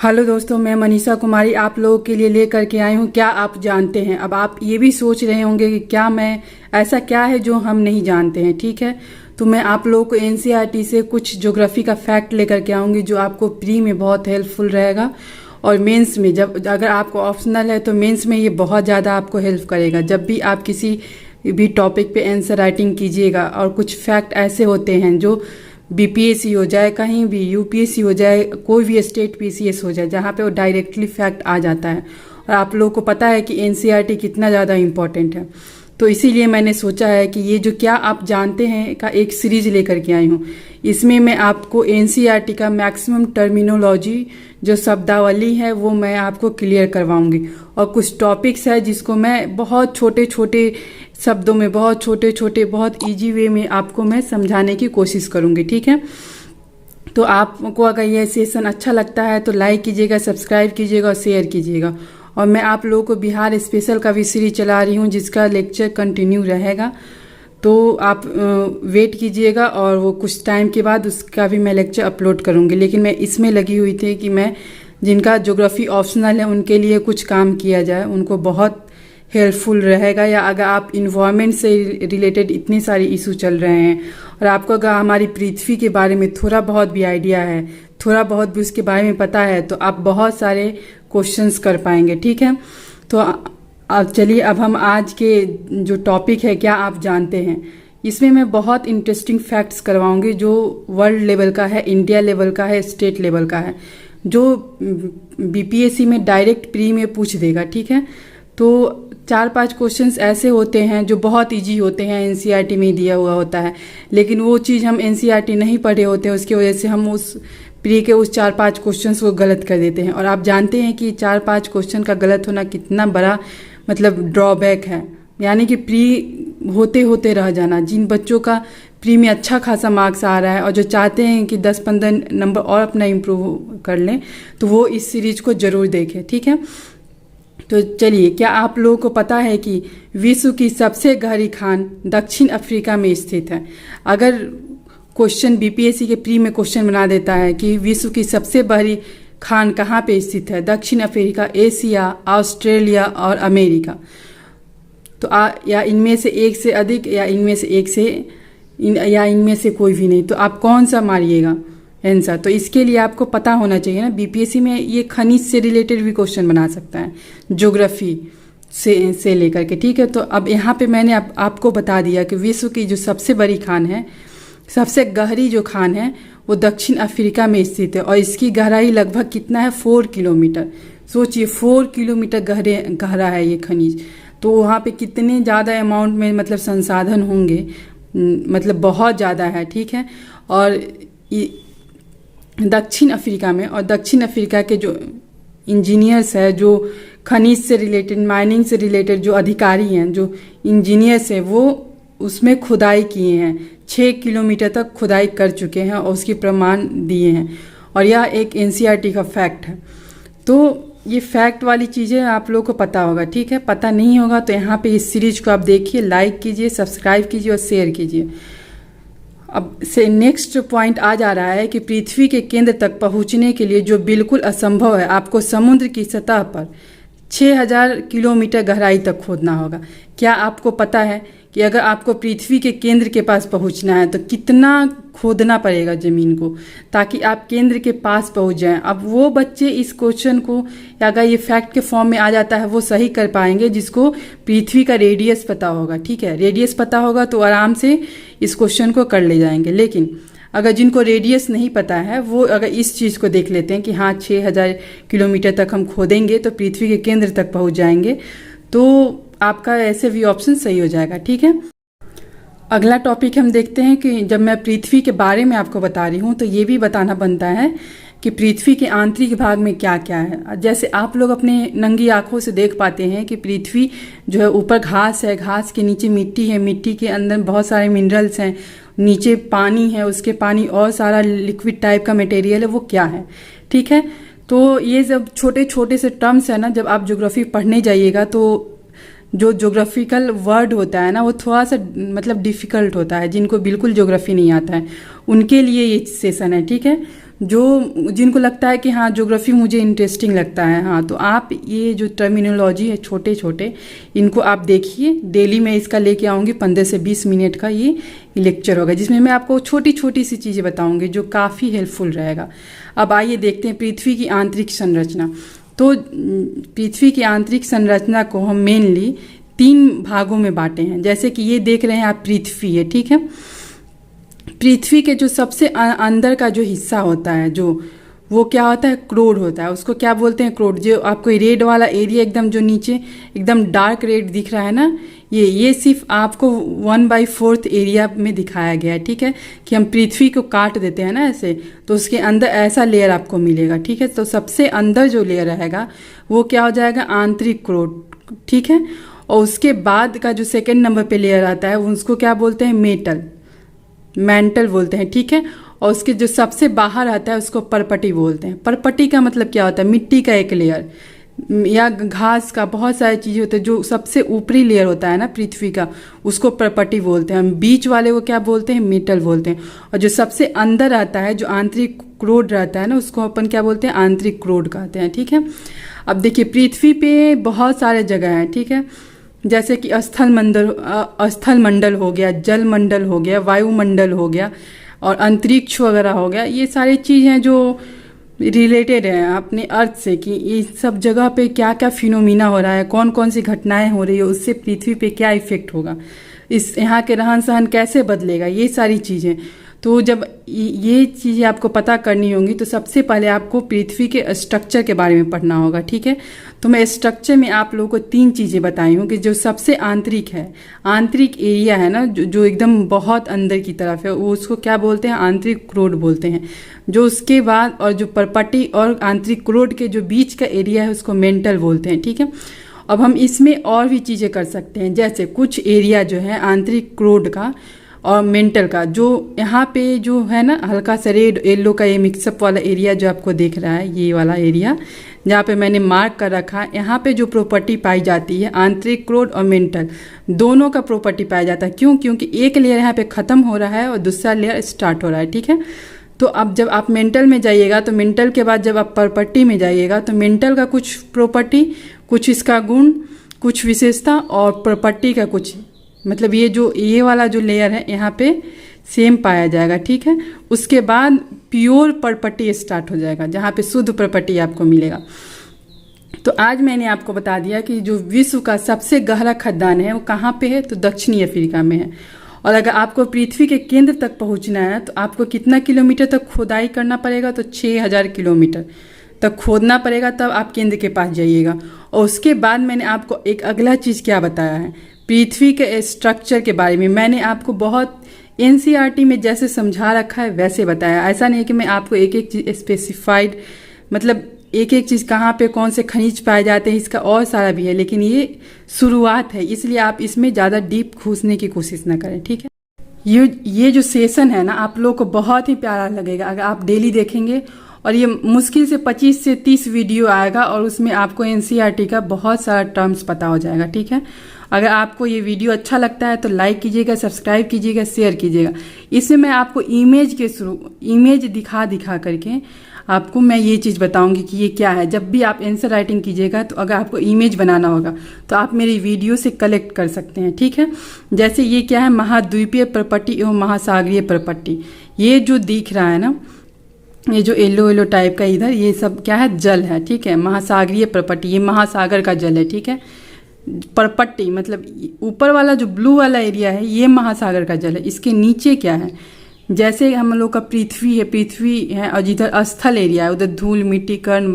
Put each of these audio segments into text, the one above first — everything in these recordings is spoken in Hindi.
हेलो दोस्तों, मैं मनीषा कुमारी आप लोगों के लिए लेकर के आई हूँ। क्या आप जानते हैं? अब आप ये भी सोच रहे होंगे कि क्या मैं ऐसा क्या है जो हम नहीं जानते हैं। ठीक है, तो मैं आप लोगों को एनसीईआरटी से कुछ ज्योग्राफी का फैक्ट लेकर के आऊँगी जो आपको प्री में बहुत हेल्पफुल रहेगा और मेंस में जब अगर आपको ऑप्शनल है तो मेंस में ये बहुत ज़्यादा आपको हेल्प करेगा। जब भी आप किसी भी टॉपिक पे आंसर राइटिंग कीजिएगा और कुछ फैक्ट ऐसे होते हैं जो बीपीएससी हो जाए, कहीं भी यूपीएससी हो जाए, कोई भी स्टेट पीसीएस हो जाए, जहाँ पे वो डायरेक्टली फैक्ट आ जाता है और आप लोगों को पता है कि एनसीईआरटी कितना ज़्यादा इम्पोर्टेंट है। तो इसीलिए मैंने सोचा है कि ये जो क्या आप जानते हैं का एक सीरीज लेकर के आई हूँ। इसमें मैं आपको एनसीईआरटी का मैक्सिमम टर्मिनोलॉजी जो शब्दावली है वो मैं आपको क्लियर करवाऊंगी और कुछ टॉपिक्स है जिसको मैं बहुत छोटे छोटे शब्दों में, बहुत छोटे छोटे, बहुत इजी वे में आपको मैं समझाने की कोशिश करूंगी। ठीक है, तो आपको अगर ये सेशन अच्छा लगता है तो लाइक कीजिएगा, सब्सक्राइब कीजिएगा और शेयर कीजिएगा। और मैं आप लोगों को बिहार स्पेशल का भी सीरीज चला रही हूँ जिसका लेक्चर कंटिन्यू रहेगा, तो आप वेट कीजिएगा और वो कुछ टाइम के बाद उसका भी मैं लेक्चर अपलोड करूँगी। लेकिन मैं इसमें लगी हुई थी कि मैं जिनका ज्योग्राफी ऑप्शनल है उनके लिए कुछ काम किया जाए, उनको बहुत हेल्पफुल रहेगा। या अगर आप इन्वायरमेंट से रिलेटेड इतने सारे इशू चल रहे हैं और आपको अगर हमारी पृथ्वी के बारे में थोड़ा बहुत भी आइडिया है, थोड़ा बहुत भी उसके बारे में पता है, तो आप बहुत सारे क्वेश्चंस कर पाएंगे। ठीक है, तो अब चलिए, अब हम आज के जो टॉपिक है क्या आप जानते हैं, इसमें मैं बहुत इंटरेस्टिंग फैक्ट्स करवाऊंगी जो वर्ल्ड लेवल का है, इंडिया लेवल का है, स्टेट लेवल का है, जो बीपीएससी में डायरेक्ट प्री में पूछ देगा। ठीक है, तो 4-5 क्वेश्चंस ऐसे होते हैं जो बहुत इजी होते हैं, एनसीईआरटी में दिया हुआ होता है, लेकिन वो चीज़ हम एनसीईआरटी नहीं पढ़े होते हैं, उसकी वजह से हम उस प्री के उस 4-5 क्वेश्चंस को गलत कर देते हैं। और आप जानते हैं कि 4-5 क्वेश्चन का गलत होना कितना बड़ा मतलब ड्रॉबैक है, यानी कि प्री होते होते रह जाना। जिन बच्चों का प्री में अच्छा खासा मार्क्स आ रहा है और जो चाहते हैं कि 10-15 नंबर और अपना इम्प्रूव कर लें, तो वो इस सीरीज को ज़रूर देखें। ठीक है, तो चलिए, क्या आप लोगों को पता है कि विश्व की सबसे गहरी खान दक्षिण अफ्रीका में स्थित है? अगर क्वेश्चन बीपीएससी के प्री में क्वेश्चन बना देता है कि विश्व की सबसे बड़ी खान कहाँ पे स्थित है, दक्षिण अफ्रीका, एशिया, ऑस्ट्रेलिया और अमेरिका, तो या इनमें से एक से अधिक, या इनमें से एक से या इनमें से कोई भी नहीं, तो आप कौन सा मारिएगा आंसर? तो इसके लिए आपको पता होना चाहिए ना, बीपीएससी में ये खनिज से रिलेटेड भी क्वेश्चन बना सकता है, ज्योग्राफी से लेकर के। ठीक है, तो अब यहाँ पे मैंने आपको बता दिया कि विश्व की जो सबसे बड़ी खान है, सबसे गहरी जो खान है वो दक्षिण अफ्रीका में स्थित है और इसकी गहराई लगभग कितना है, 4 किलोमीटर। सोचिए, 4 किलोमीटर गहरा है ये खनिज, तो वहाँ पे कितने ज़्यादा अमाउंट में मतलब संसाधन होंगे, मतलब बहुत ज़्यादा है। ठीक है, और दक्षिण अफ्रीका में, और दक्षिण अफ्रीका के जो इंजीनियर्स है, जो खनिज से रिलेटेड, माइनिंग से रिलेटेड जो अधिकारी हैं, जो इंजीनियर्स हैं, वो उसमें खुदाई किए हैं, 6 किलोमीटर तक खुदाई कर चुके हैं और उसकी प्रमाण दिए हैं। और यह एक एनसीईआरटी का फैक्ट है। तो ये फैक्ट वाली चीज़ें आप लोगों को पता होगा। ठीक है, पता नहीं होगा तो यहाँ पे इस सीरीज को आप देखिए, लाइक कीजिए, सब्सक्राइब कीजिए और शेयर कीजिए। अब से नेक्स्ट पॉइंट आ जा रहा है कि पृथ्वी के केंद्र तक पहुंचने के लिए जो बिल्कुल असंभव है, आपको समुद्र की सतह पर 6000 किलोमीटर गहराई तक खोदना होगा। क्या आपको पता है कि अगर आपको पृथ्वी के केंद्र के पास पहुंचना है तो कितना खोदना पड़ेगा ज़मीन को, ताकि आप केंद्र के पास पहुंच जाएं? अब वो बच्चे इस क्वेश्चन को, अगर ये फैक्ट के फॉर्म में आ जाता है, वो सही कर पाएंगे जिसको पृथ्वी का रेडियस पता होगा। ठीक है, रेडियस पता होगा तो आराम से इस क्वेश्चन को कर ले जाएंगे। लेकिन अगर जिनको रेडियस नहीं पता है, वो अगर इस चीज़ को देख लेते हैं कि हाँ 6000 किलोमीटर तक हम खोदेंगे तो पृथ्वी के केंद्र तक पहुँच जाएंगे, तो आपका ऐसे भी ऑप्शन सही हो जाएगा। ठीक है, अगला टॉपिक हम देखते हैं कि जब मैं पृथ्वी के बारे में आपको बता रही हूँ तो ये भी बताना बनता है कि पृथ्वी के आंतरिक भाग में क्या क्या है। जैसे आप लोग अपने नंगी आंखों से देख पाते हैं कि पृथ्वी जो है, ऊपर घास है, घास के नीचे मिट्टी है, मिट्टी के अंदर बहुत सारे मिनरल्स हैं, नीचे पानी है, उसके पानी और सारा लिक्विड टाइप का मटेरियल है, वो क्या है। ठीक है, तो ये जब छोटे छोटे से टर्म्स है ना, जब आप ज्योग्राफी पढ़ने जाइएगा तो जो ज्योग्राफिकल वर्ड होता है ना, वो थोड़ा सा मतलब डिफ़िकल्ट होता है। जिनको बिल्कुल ज्योग्राफी नहीं आता है उनके लिए ये सेशन है। ठीक है, जो जिनको लगता है कि हाँ ज्योग्राफी मुझे इंटरेस्टिंग लगता है, हाँ, तो आप ये जो टर्मिनोलॉजी है छोटे छोटे, इनको आप देखिए। डेली मैं इसका लेके आऊँगी 15 से 20 मिनट का ये लेक्चर होगा, जिसमें मैं आपको छोटी छोटी सी चीज़ें बताऊँगी जो काफ़ी हेल्पफुल रहेगा। अब आइए देखते हैं पृथ्वी की आंतरिक संरचना। तो पृथ्वी की आंतरिक संरचना को हम मेनली 3 भागों में बांटे हैं। जैसे कि ये देख रहे हैं आप, पृथ्वी है, ठीक है। पृथ्वी के जो सबसे अंदर का जो हिस्सा होता है, जो वो क्या होता है, क्रोड होता है। उसको क्या बोलते हैं, क्रोड। जो आपको रेड वाला एरिया एकदम जो नीचे एकदम डार्क रेड दिख रहा है ना, ये सिर्फ आपको 1/4 एरिया में दिखाया गया है, ठीक है। कि हम पृथ्वी को काट देते हैं ना ऐसे, तो उसके अंदर ऐसा लेयर आपको मिलेगा, ठीक है। तो सबसे अंदर जो लेयर रहेगा वो क्या हो जाएगा, आंतरिक क्रोड, ठीक है। और उसके बाद का जो सेकेंड नंबर पे लेयर आता है उसको क्या बोलते हैं, मेंटल बोलते हैं, ठीक है। और उसके जो सबसे बाहर आता है उसको परपटी बोलते हैं। परपटी का मतलब क्या होता है, मिट्टी का एक लेयर या घास का, बहुत सारी चीज़ें होती है। जो सबसे ऊपरी लेयर होता है ना पृथ्वी का, उसको परपटी बोलते हैं। हम बीच वाले को क्या बोलते हैं, मेटल बोलते हैं। और जो सबसे अंदर आता है, जो आंतरिक क्रोड रहता है ना, उसको अपन क्या बोलते हैं, आंतरिक क्रोड कहते हैं, ठीक है। अब देखिए पृथ्वी पे बहुत सारे जगह हैं, ठीक है। जैसे कि स्थल मंडल हो गया, जल मंडल हो गया, वायुमंडल हो गया और अंतरिक्ष वगैरह हो गया। ये सारी चीज़ हैं जो रिलेटेड हैं अपने अर्थ से, कि ये सब जगह पे क्या क्या फिनोमिना हो रहा है, कौन कौन सी घटनाएं हो रही है, उससे पृथ्वी पे क्या इफेक्ट होगा, इस यहाँ के रहन सहन कैसे बदलेगा, ये सारी चीज़ें। तो जब ये चीज़ें आपको पता करनी होंगी तो सबसे पहले आपको पृथ्वी के स्ट्रक्चर के बारे में पढ़ना होगा, ठीक है। तो मैं स्ट्रक्चर में आप लोगों को 3 चीज़ें बताई हूँ कि जो सबसे आंतरिक है, आंतरिक एरिया है ना, जो एकदम बहुत अंदर की तरफ है, वो उसको क्या बोलते हैं, आंतरिक क्रोड बोलते हैं। जो उसके बाद और जो परपटी और आंतरिक क्रोड के जो बीच का एरिया है उसको मेंटल बोलते हैं, ठीक है। अब हम इसमें और भी चीज़ें कर सकते हैं। जैसे कुछ एरिया जो है आंतरिक क्रोड का और मेंटल का, जो यहाँ पे जो है ना हल्का सा रेड येलो का ये मिक्सअप वाला एरिया जो आपको दिख रहा है, ये वाला एरिया जहाँ पे मैंने मार्क कर रखा है, यहाँ पे जो प्रॉपर्टी पाई जाती है आंतरिक क्रोड और मेंटल दोनों का प्रॉपर्टी पाया जाता है। क्यों? क्योंकि एक लेयर यहाँ पे ख़त्म हो रहा है और दूसरा लेयर स्टार्ट हो रहा है, ठीक है। तो अब जब आप मेंटल में जाइएगा तो मेंटल के बाद जब आप प्रॉपर्टी में जाइएगा तो मेंटल का कुछ प्रॉपर्टी, कुछ इसका गुण, कुछ विशेषता और प्रॉपर्टी का कुछ, मतलब ये वाला जो लेयर है यहाँ पे सेम पाया जाएगा, ठीक है। उसके बाद प्योर प्रॉपर्टी स्टार्ट हो जाएगा, जहाँ पे शुद्ध प्रॉपर्टी आपको मिलेगा। तो आज मैंने आपको बता दिया कि जो विश्व का सबसे गहरा खदान है वो कहाँ पे है, तो दक्षिणी अफ्रीका में है। और अगर आपको पृथ्वी के केंद्र तक पहुँचना है तो आपको कितना किलोमीटर तक खुदाई करना पड़ेगा, तो 6000 किलोमीटर तक खोदना पड़ेगा, तब आप केंद्र के पास जाइएगा। और उसके बाद मैंने आपको एक अगला चीज़ क्या बताया है, पृथ्वी के स्ट्रक्चर के बारे में। मैंने आपको बहुत एनसीईआरटी में जैसे समझा रखा है वैसे बताया। ऐसा नहीं कि मैं आपको एक एक चीज़ स्पेसिफाइड, मतलब एक एक चीज़ कहाँ पे कौन से खनिज पाए जाते हैं, इसका और सारा भी है, लेकिन ये शुरुआत है, इसलिए आप इसमें ज़्यादा डीप घुसने की कोशिश ना करें, ठीक है। ये जो सेशन है ना आप लोग को बहुत ही प्यारा लगेगा अगर आप डेली देखेंगे। और ये मुश्किल से 25 से 30 वीडियो आएगा और उसमें आपको एनसीईआरटी का बहुत सारा टर्म्स पता हो जाएगा, ठीक है। अगर आपको ये वीडियो अच्छा लगता है तो लाइक कीजिएगा, सब्सक्राइब कीजिएगा, शेयर कीजिएगा। इसमें मैं आपको इमेज दिखा करके आपको मैं ये चीज़ बताऊंगी कि ये क्या है। जब भी आप आंसर राइटिंग कीजिएगा तो अगर आपको इमेज बनाना होगा तो आप मेरी वीडियो से कलेक्ट कर सकते हैं, ठीक है। जैसे ये क्या है, महाद्वीपीय प्रॉपर्टी एवं महासागरीय प्रॉपर्टी। ये जो दिख रहा है ना, ये जो येलो टाइप का इधर, ये सब क्या है, जल है, ठीक है। महासागरीय प्रॉपर्टी, ये महासागर का जल है, ठीक है। प्रॉपर्टी मतलब ऊपर वाला जो ब्लू वाला एरिया है ये महासागर का जल है। इसके नीचे क्या है, जैसे हम लोग का पृथ्वी है और जिधर स्थल एरिया है उधर धूल, मिट्टी, कण,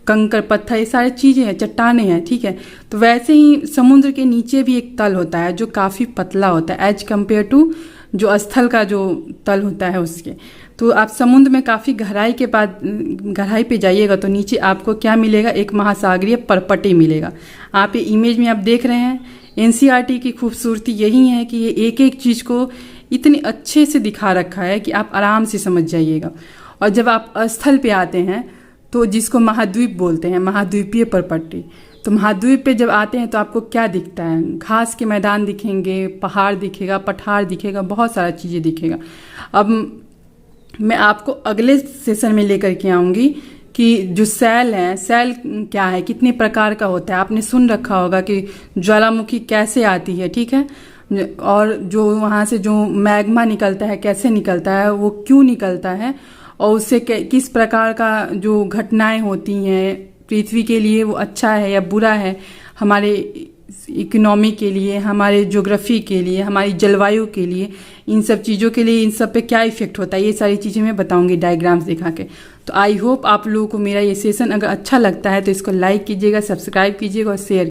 कंकर, पत्थर, ये सारी चीज़ें हैं, चट्टाने हैं, ठीक है। तो वैसे ही समुद्र के नीचे भी एक तल होता है जो काफ़ी पतला होता है एज कम्पेयर टू जो स्थल का जो तल होता है उसके। तो आप समुद्र में काफ़ी गहराई पे जाइएगा तो नीचे आपको क्या मिलेगा, एक महासागरीय प्रॉपर्टी मिलेगा। आप ये इमेज में आप देख रहे हैं। एनसीईआरटी की खूबसूरती यही है कि ये एक एक चीज़ को इतनी अच्छे से दिखा रखा है कि आप आराम से समझ जाइएगा। और जब आप स्थल पे आते हैं तो जिसको महाद्वीप बोलते हैं, महाद्वीपीय प्रॉपर्टी, तो महाद्वीप पे जब आते हैं तो आपको क्या दिखता है, घास के मैदान दिखेंगे, पहाड़ दिखेगा, पठार दिखेगा, बहुत सारा चीज़ें दिखेगा। अब मैं आपको अगले सेशन में लेकर के आऊँगी कि जो सेल है, सेल क्या है, कितने प्रकार का होता है। आपने सुन रखा होगा कि ज्वालामुखी कैसे आती है, ठीक है, और जो वहाँ से जो मैग्मा निकलता है कैसे निकलता है, वो क्यों निकलता है, और उससे किस प्रकार का जो घटनाएं होती हैं पृथ्वी के लिए, वो अच्छा है या बुरा है, हमारे इकोनॉमी के लिए, हमारे ज्योग्राफी के लिए, हमारी जलवायु के लिए, इन सब चीज़ों के लिए, इन सब पे क्या इफेक्ट होता है, ये सारी चीज़ें मैं बताऊंगी डायग्राम्स दिखा के। तो आई होप आप लोगों को मेरा ये सेशन अगर अच्छा लगता है तो इसको लाइक कीजिएगा, सब्सक्राइब कीजिएगा और शेयर